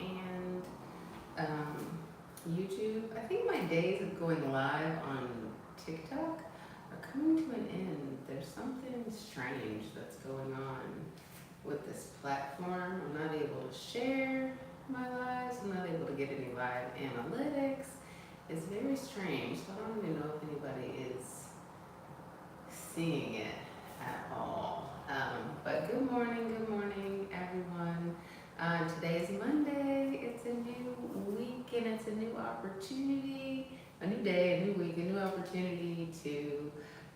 and YouTube. I think my days of going live on TikTok are coming to an end. There's something strange that's going on with this platform. I'm not able to share my lives. I'm not able to get any live analytics. It's very strange. So I don't even know if anybody is seeing it at all. But good morning, everyone. Today is Monday. It's a new week and it's a new opportunity, a new day, a new week, a new opportunity to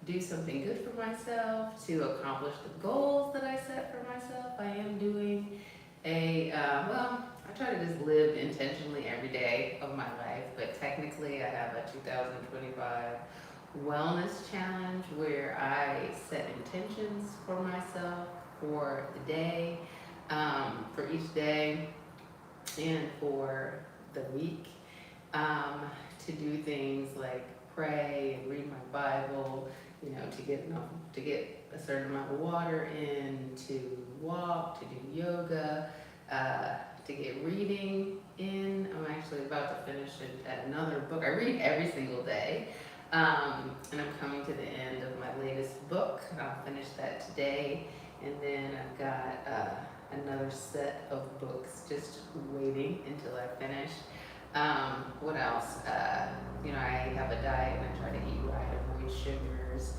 do something good for myself, to accomplish the goals that I set for myself. I am doing I try to just live intentionally every day of my life, but technically I have a 2025 wellness challenge where I set intentions for myself for the day, for each day and for the week, to do things like pray and read my Bible, to get a certain amount of water in, to walk, to do yoga, to get reading in. I'm actually about to finish another book. I read every single day. And I'm coming to the end of my latest book. I'll finish that today. And then I've got another set of books just waiting until I finish. What else? I have a diet and I try to eat right, avoid sugars.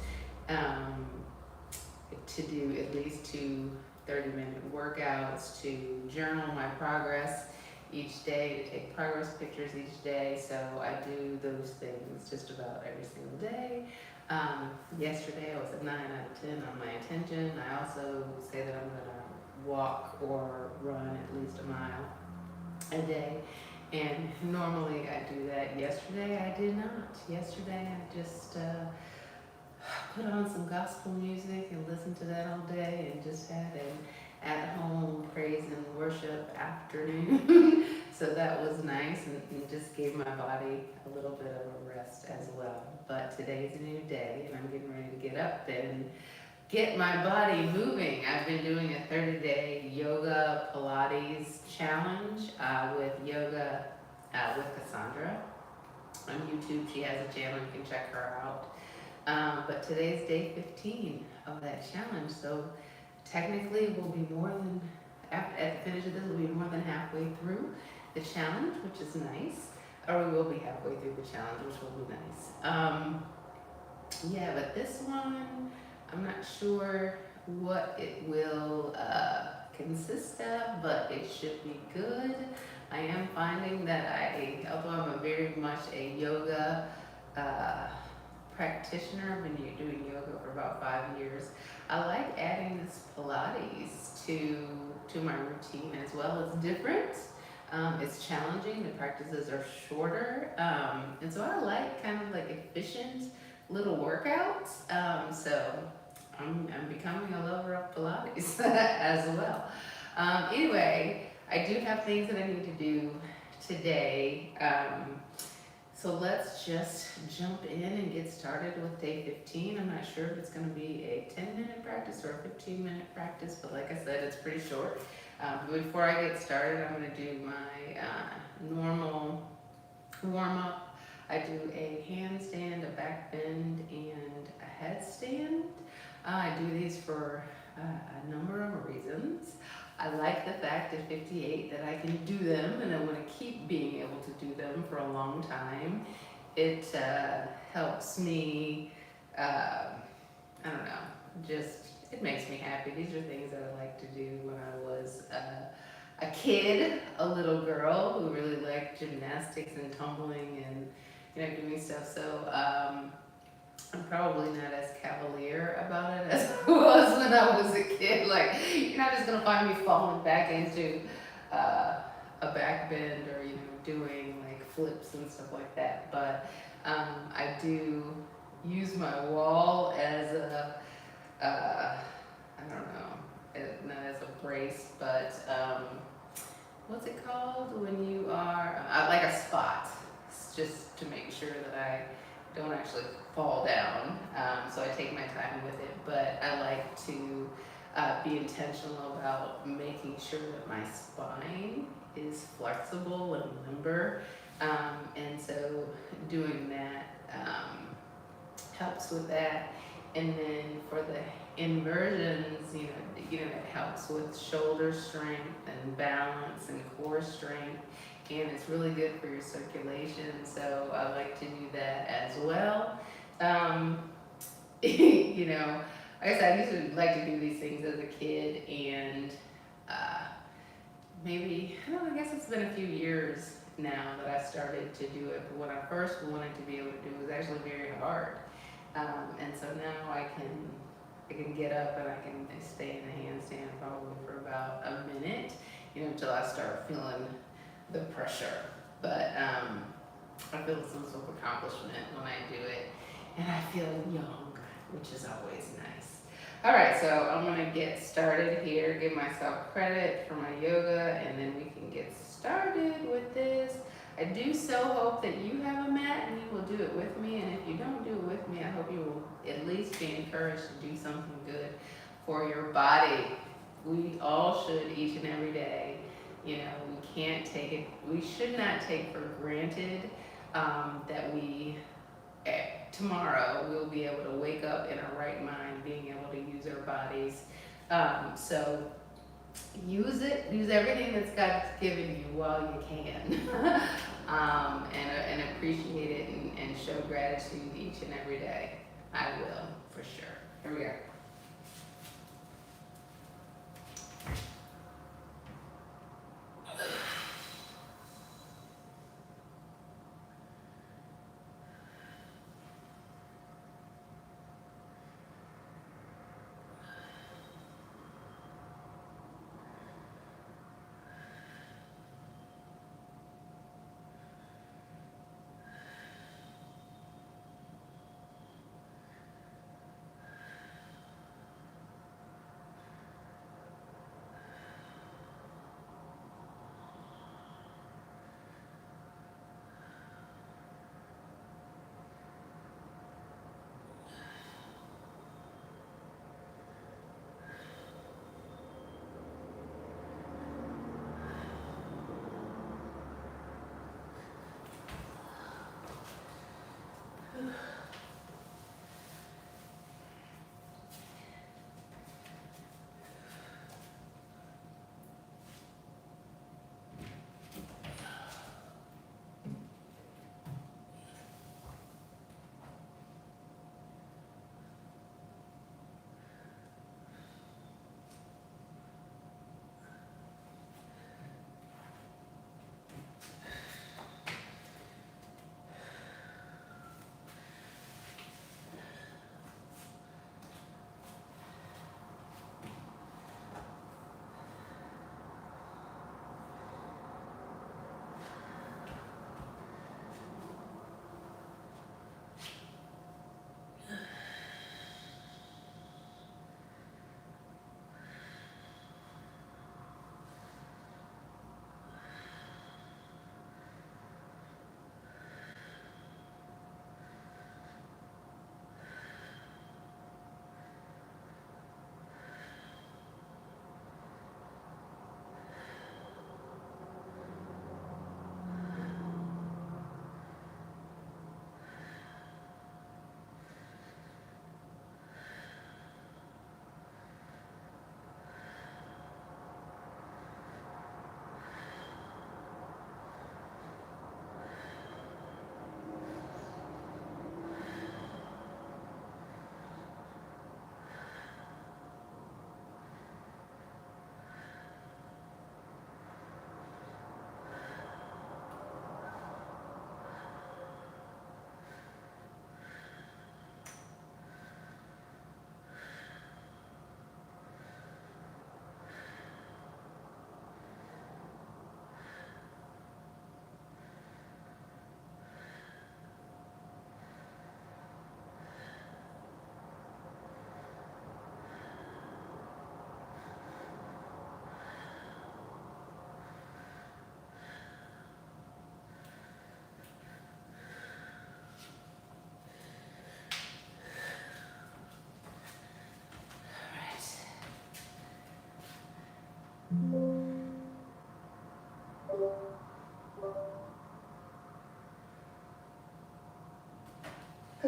To do at least 2 30-minute workouts, to journal my progress each day, to take progress pictures each day. So I do those things just about every single day. Yesterday I was at 9 out of 10 on my intention. I also say that I'm gonna walk or run at least a mile a day. And normally I do that. Yesterday I did not. Yesterday I just put on some gospel music and listened to that all day and just had an at-home praise and worship afternoon. So that was nice and just gave my body a little bit of a rest as well. But today's a new day and I'm getting ready to get up and get my body moving. I've been doing a 30-day yoga Pilates challenge with Yoga with Cassandra on YouTube. She has a channel, you can check her out. But today's day 15 of that challenge, so technically we'll be more than, at the finish of this, we'll be more than halfway through the challenge, which is nice. Or we will be halfway through the challenge, which will be nice. But this one, I'm not sure what it will consist of, but it should be good. I am finding that although I'm very much a yoga practitioner, I've been doing yoga for about 5 years. I like adding this Pilates to my routine as well. It's different. It's challenging. The practices are shorter, and so I like kind of like efficient little workouts. So I'm becoming a lover of Pilates as well. Anyway, I do have things that I need to do today. So let's just jump in and get started with day 15. I'm not sure if it's going to be a 10-minute practice or a 15-minute practice, but like I said, it's pretty short. Before I get started, I'm going to do my normal warm-up. I do a handstand, a back bend, and a headstand. I do these for a number of reasons. I like the fact at 58 that I can do them and I want to keep being able to do them for a long time. It helps me, it makes me happy. These are things that I like to do when I was a kid, a little girl who really liked gymnastics and tumbling and doing stuff. So I'm probably not as cavalier about it as I was when I was a kid. Like, you're not just gonna find me falling back into a back bend or doing like flips and stuff like that. But I do use my wall as not as a brace, but what's it called when you are like a spot, just to make sure that I don't actually fall down. So I take my time with it, but I like to be intentional about making sure that my spine is flexible and limber. And so doing that helps with that. And then for the inversions, it helps with shoulder strength and balance and core strength. And it's really good for your circulation. So I like to do that as well. Like I said, I used to like to do these things as a kid, and I guess it's been a few years now that I started to do it. But what I first wanted to be able to do was actually very hard. And so now I can get up and I can stay in the handstand probably for about a minute, until I start feeling the pressure. But I feel some sort of accomplishment when I do it, and I feel young, which is always nice. All right, so I'm gonna get started here, give myself credit for my yoga, and then we can get started with this. I do so hope that you have a mat and you will do it with me, and if you don't do it with me, I hope you will at least be encouraged to do something good for your body. We all should each and every day. We can't take it, we should not take for granted that tomorrow we'll be able to wake up in our right mind, being able to use our bodies. So use everything that's God's given you while you can. And appreciate it and show gratitude each and every day. I will, for sure. Here we go.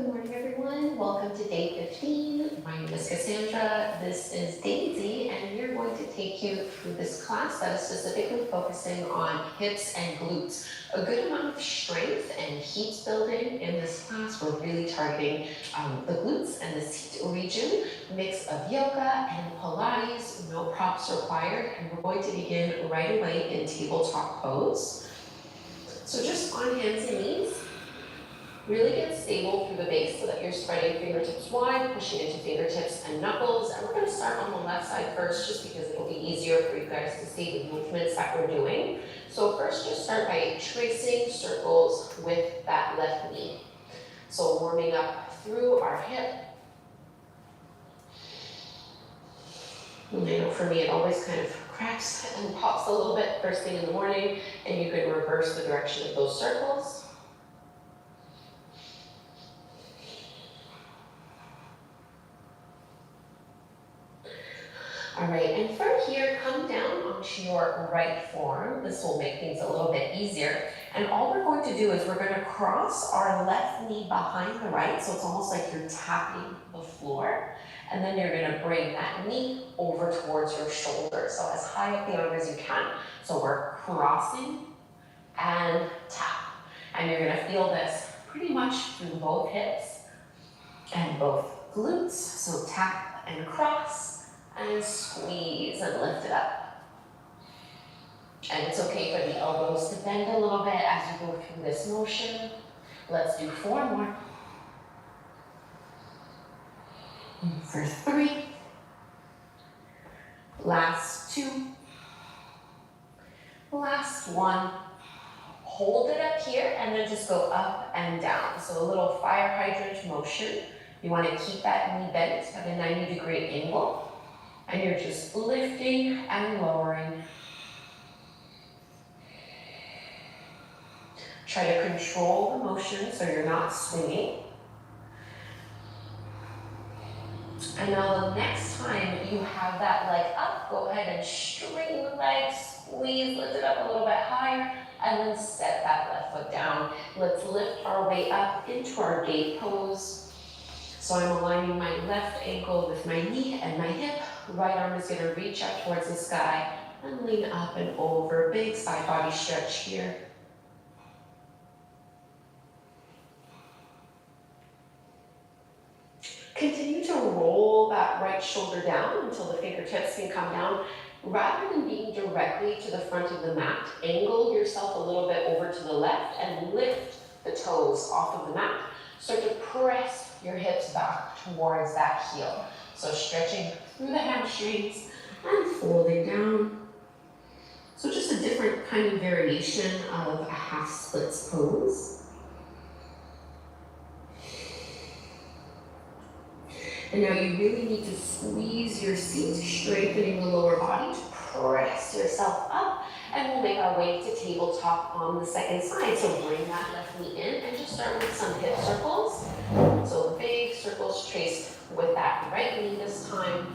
Good morning, everyone. Welcome to day 15. My name is Cassandra. This is Daisy, and we're going to take you through this class that is specifically focusing on hips and glutes. A good amount of strength and heat building in this class. We're really targeting the glutes and the seat region, mix of yoga and Pilates, no props required, and we're going to begin right away in tabletop pose. So just on hands and knees. Really get stable through the base so that you're spreading fingertips wide, pushing into fingertips and knuckles. And we're going to start on the left side first, just because it'll be easier for you guys to see the movements that we're doing. So first, just start by tracing circles with that left knee. So warming up through our hip. And I know for me, it always kind of cracks and pops a little bit first thing in the morning, and you can reverse the direction of those circles. All right, and from here, come down onto your right forearm. This will make things a little bit easier. And all we're going to do is we're going to cross our left knee behind the right, so it's almost like you're tapping the floor. And then you're going to bring that knee over towards your shoulder, so as high up the arm as you can. So we're crossing and tap. And you're going to feel this pretty much through both hips and both glutes. So tap and cross. And squeeze and lift it up. And it's okay for the elbows to bend a little bit as you go through this motion. Let's do 4 more. For 3. Last 2. Last 1. Hold it up here and then just go up and down. So a little fire hydrant motion. You want to keep that knee bent at a 90-degree angle. And you're just lifting and lowering. Try to control the motion so you're not swinging. And now the next time you have that leg up, go ahead and straighten the leg, squeeze, lift it up a little bit higher, and then set that left foot down. Let's lift our way up into our gate pose. So I'm aligning my left ankle with my knee and my hip. Right arm is going to reach out towards the sky and lean up and over. Big side body stretch here. Continue to roll that right shoulder down until the fingertips can come down. Rather than being directly to the front of the mat, angle yourself a little bit over to the left and lift the toes off of the mat. Start to press your hips back towards that heel. So stretching through the hamstrings and folding down. So just a different kind of variation of a half splits pose. And now you really need to squeeze your seat, strengthening the lower body to press yourself up. And we'll make our way to tabletop on the second side. So bring that left knee in and just start with some hip circles. So big circles traced with that right knee this time.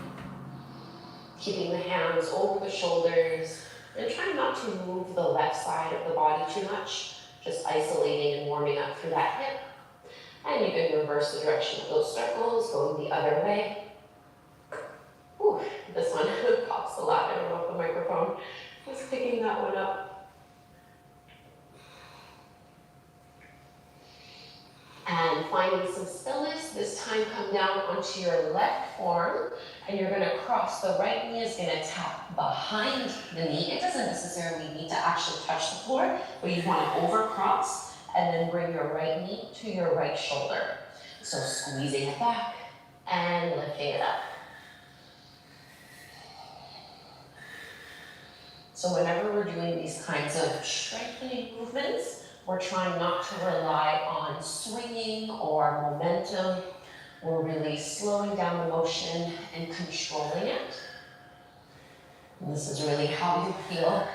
Keeping the hands over the shoulders. And try not to move the left side of the body too much. Just isolating and warming up through that hip. And you can reverse the direction of those circles, going the other way. Ooh, this one pops a lot. I don't know if the microphone was picking that one up. And finding some stillness, this time come down onto your left forearm, and you're gonna cross. The right knee is gonna tap behind the knee. It doesn't necessarily need to actually touch the floor, but you wanna overcross, and then bring your right knee to your right shoulder. So squeezing it back and lifting it up. So whenever we're doing these kinds of strengthening movements, we're trying not to rely on swinging or momentum. We're really slowing down the motion and controlling it. And this is really how you feel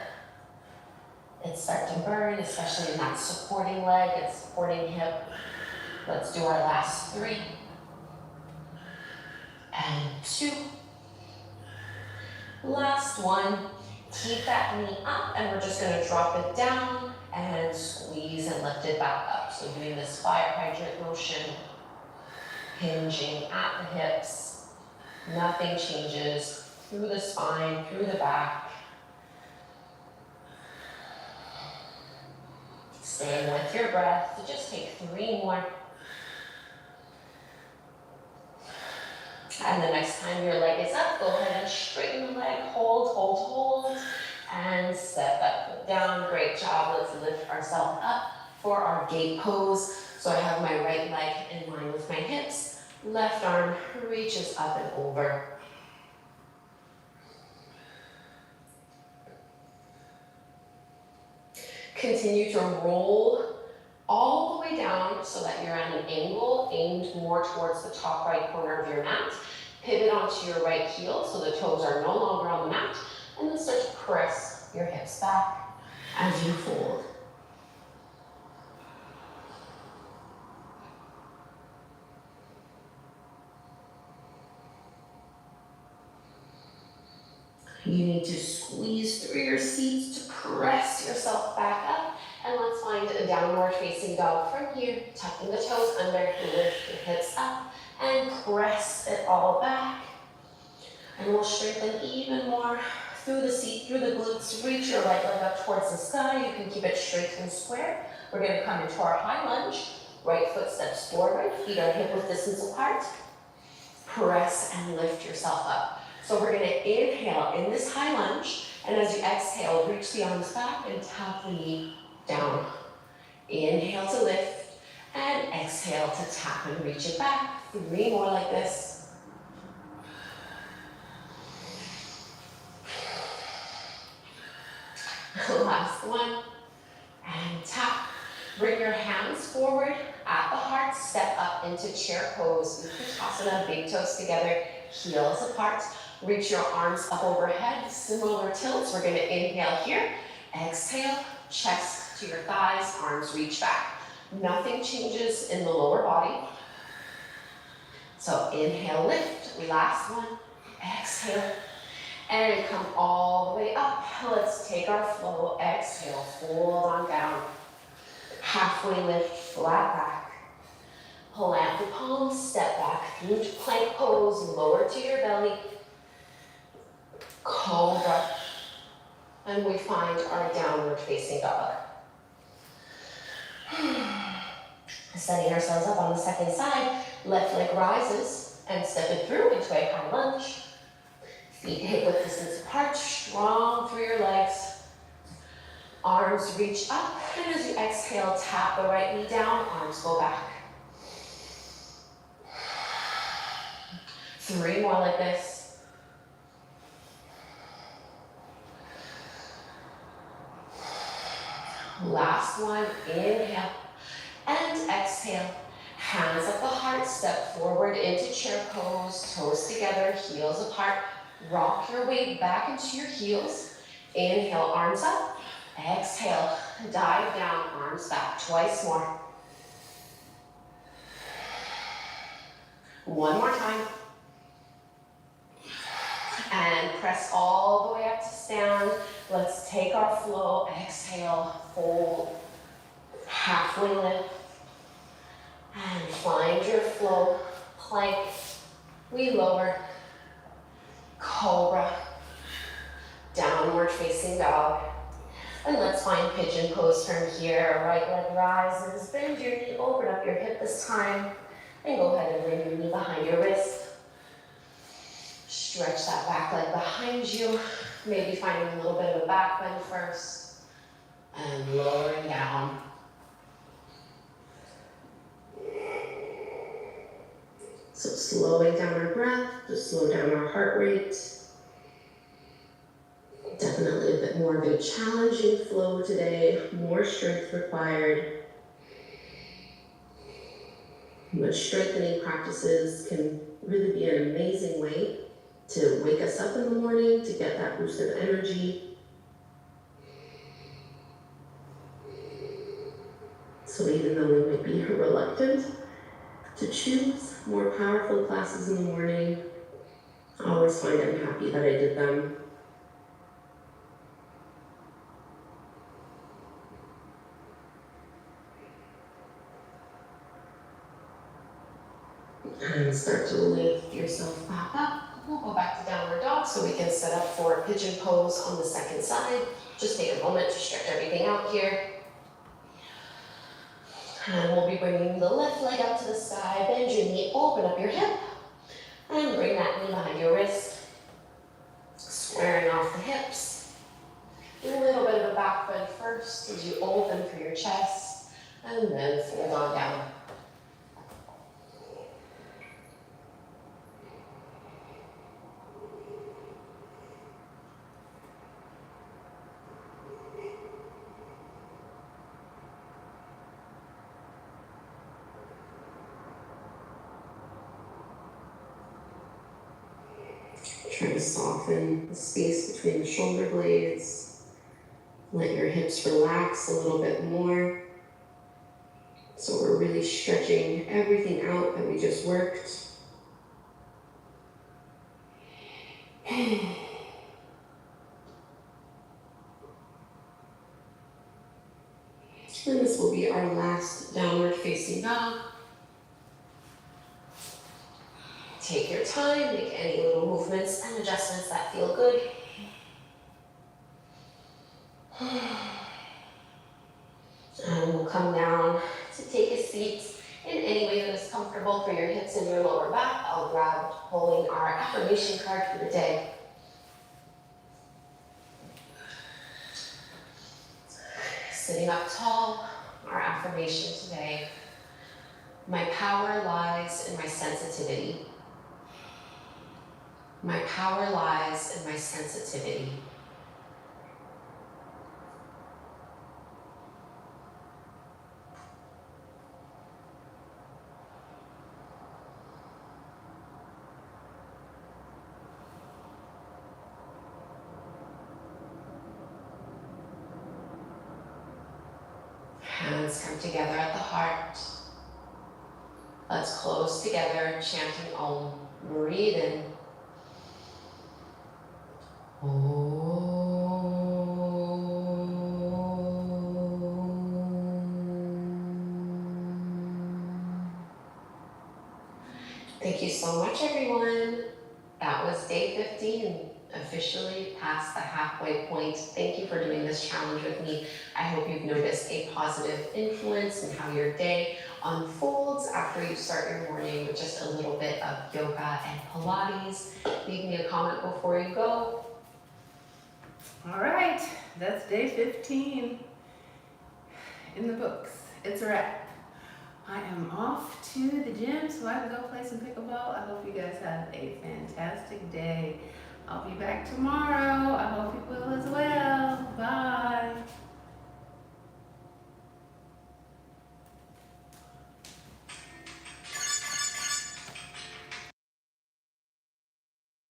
it start to burn, especially in that supporting leg and supporting hip. Let's do our last 3. And 2. Last 1. Keep that knee up, and we're just gonna drop it down and squeeze and lift it back up. So doing this fire hydrant motion. hinging at the hips. Nothing changes through the spine, through the back. Staying with your breath. So just take 3 more. And the next time your leg is up, go ahead and straighten the leg. Hold, hold, hold. And step that foot down. Great job. Let's lift ourselves up for our gate pose. So I have my right leg in line with my hips. Left arm reaches up and over. Continue to roll all the way down so that you're at an angle aimed more towards the top right corner of your mat. Pivot onto your right heel so the toes are no longer on the mat, and then start to press your hips back as you fold. You need to squeeze through your seats to press yourself back up. And let's find a downward facing dog from here. Tucking the toes under, lift the hips up, and press it all back. And we'll strengthen even more through the seat, through the glutes. Reach your right leg up towards the sky. You can keep it straight and square. We're going to come into our high lunge. Right foot steps forward, feet are hip width distance apart. Press and lift yourself up. So we're going to inhale in this high lunge, and as you exhale, reach the arms back and tap the knee down. Inhale to lift, and exhale to tap and reach it back. 3 more like this. Last one, and tap. Bring your hands forward at the heart, step up into chair pose. Uttanasana, big toes together, heels apart. Reach your arms up overhead, similar tilts. We're going to inhale here, exhale, chest to your thighs, arms reach back. Nothing changes in the lower body. So inhale, lift, last one, exhale, and come all the way up. Let's take our flow, exhale, fold on down. Halfway lift, flat back. Plant the palms, step back through plank pose, lower to your belly. Cobra. And we find our downward facing dog. Setting ourselves up on the second side, left leg rises and step it through into a high lunge. Feet hip width distance apart, strong through your legs. Arms reach up, and as you exhale, tap the right knee down, arms go back. 3 more like this. Last one, inhale and exhale. Hands at the heart, step forward into chair pose, toes together, heels apart. Rock your weight back into your heels. Inhale, arms up. Exhale, dive down, arms back. Twice more. 1 more time. And press all the way up to stand. Let's take our flow. Exhale, fold. Halfway lift. And find your flow. Plank. We lower. Cobra. Downward facing dog. And let's find pigeon pose from here. Right leg rises. Bend your knee. Open up your hip this time. And go ahead and bring your knee behind your wrist. Stretch that back leg behind you. Maybe finding a little bit of a back bend first. And lowering down. So slowing down our breath, to slow down our heart rate. Definitely a bit more of a challenging flow today, more strength required. But strengthening practices can really be an amazing way to wake us up in the morning, to get that boost of energy. So even though we might be reluctant to choose more powerful classes in the morning, I always find I'm happy that I did them. And start to lift yourself back up. We'll go back to downward dog so we can set up for pigeon pose on the second side. Just take a moment to stretch everything out here. And we'll be bringing the left leg up to the sky. Bend your knee, open up your hip. And bring that knee behind your wrist. Squaring off the hips. A little bit of a back bend first as you open through your chest. And then fold on down. Try to soften the space between the shoulder blades. Let your hips relax a little bit more. So we're really stretching everything out that we just worked. And this will be our last downward facing dog. Take your time, make any little movements and adjustments that feel good. And we'll come down to take a seat in any way that is comfortable for your hips and your lower back. I'll grab pulling our affirmation card for the day. Sitting up tall, our affirmation today. My power lies in my sensitivity. My power lies in my sensitivity. Hands come together at the heart. Let's close together, chanting Om. Breathe in. Thank you so much, everyone. That was day 15, officially past the halfway point. Thank you for doing this challenge with me. I hope you've noticed a positive influence in how your day unfolds after you start your morning with just a little bit of yoga and Pilates. Leave me a comment before you go. All right, that's day 15 in the books. It's a wrap. I am off to the gym so I can go play some pickleball. I hope you guys have a fantastic day. I'll be back tomorrow. I hope you will